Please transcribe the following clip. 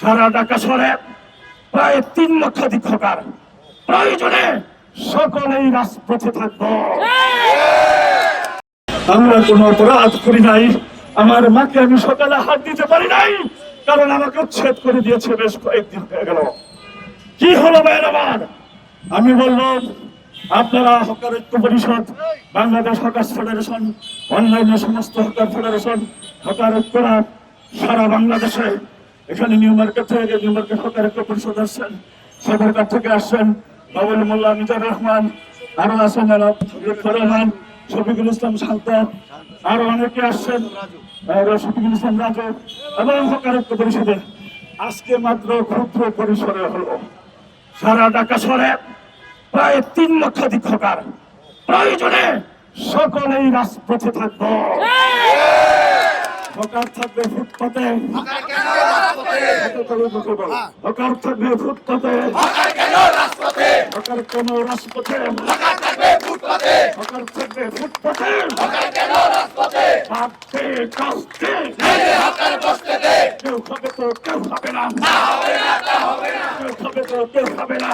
সারা ঢাকা শহরে প্রায় 3 লক্ষাধিক হকার, প্রয়োজনে সকলেই রাজপথে থাকব। আমরা কোনো অপরাধ করি নাই। আমার মাকে আমি সকালে হাত দিতে পারি নাই, কারণ আমাকে উচ্ছেদ করে দিয়েছে বেশ কয়েকদিন হয়ে গেল। কি হলো ভাই আমার? আমি বললাম আপনারা হকার ঐক্য পরিষদ, বাংলাদেশ হকার্স ফেডারেশন, অনলাইনে সমস্ত হকার ফেডারেশন, হকার ঐক্যরা সারা বাংলাদেশে, এখানে নিউ মার্কেট থেকে নিউ মার্কেট হকার ঐক্য পরিষদ আসছেন, সদরঘাট থেকে আসছেন বাবুল মোল্লা, মিজানুর রহমান, আরো আছেন রহমান, শফিকুল ইসলাম শান্ত, আরো অনেকে আসছেন, শফিকুল ইসলাম রাজু এবং হকার ঐক্য পরিষদে আজকে মাত্র ক্ষুদ্র পরিসরে হলো সারা ঢাকা শহরে প্রায় 3 লক্ষাধিক হকার, প্রয়োজনে সকলেই রাজপথে থাকব। হকার থাকবে ফুটপাতে, হকার থাকবে ফুটপাতে, হকার কেন রাজপথে, হকার থাকবে ফুটপাতে, ভাবতে কাজতে কেউ খাবে তো কেউ খাবে না, কেউ খাবে তো কেউ খাবে না।